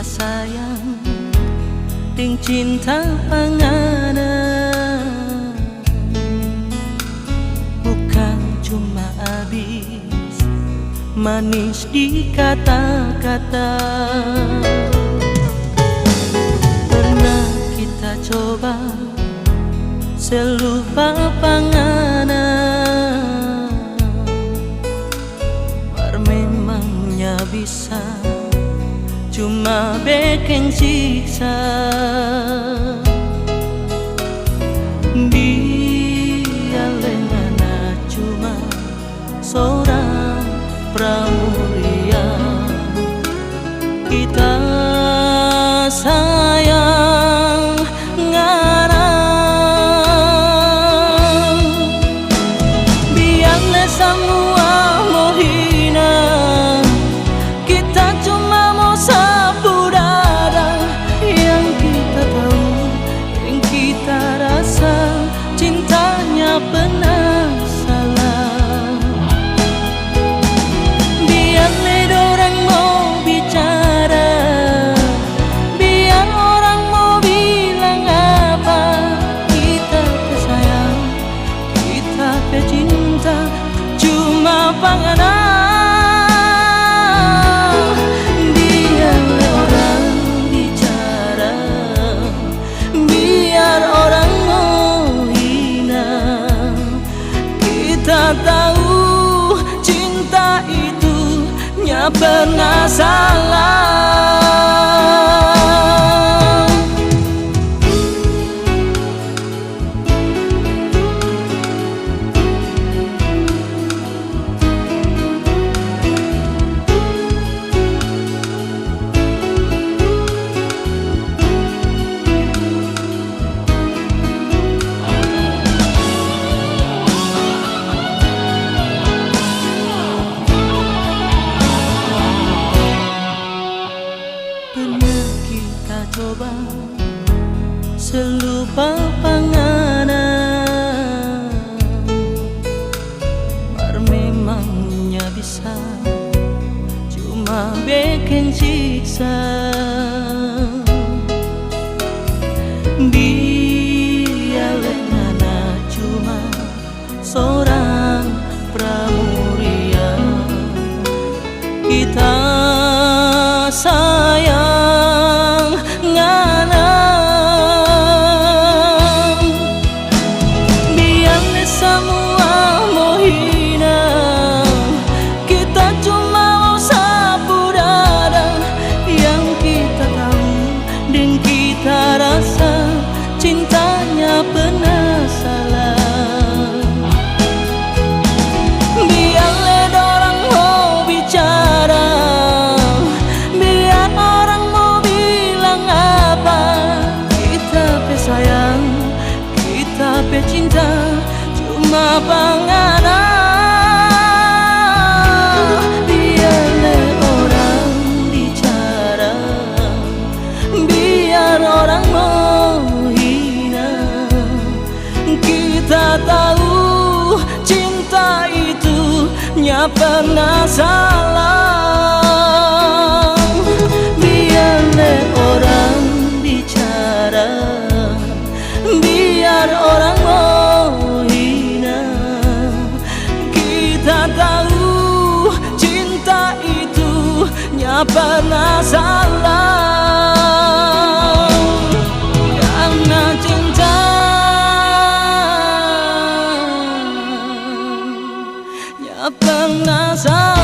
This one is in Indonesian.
sayang ding cinta panganan, bukan cuma habis manis di kata-kata. Pernah kita coba selupa panganan, mar memangnya bisa cuma bikin siksa. Biar lengana cuma seorang pramuria, kita sayang ngarang. Biarlah semua mau hina, kita cuma mau sapu dada. Yang kita tahu, yang kita rasa, cintanya pernah salah. Biarlah orang mau bicara, biar orang mau bilang apa, kita sayang, kita pecinta, cuma panganan. Biarlah orang bicara, biar orang mau hina, kita tahu cinta itu nya pernah salah. Pernah kita coba selupa panganan, mar memangnya bisa cuma bikin siksa. Biarlah ngana cuma seorang pramuria, kita sayang nganang. Biarlah semua mau hina, kita cuma mau sapu dada. Yang kita tahu dan kita rasa, cintanya pernah salah. Biarlah orang mau bicara, sayang, kita pecinta, cuma panganan. Biarlah orang bicara, biar orang mau hina, kita tahu cinta itu nya pernah salah. Biarlah orang bicara, biar orang mau hina, kita tahu cinta itu nya pernah salah. Karena cinta nya pernah salah.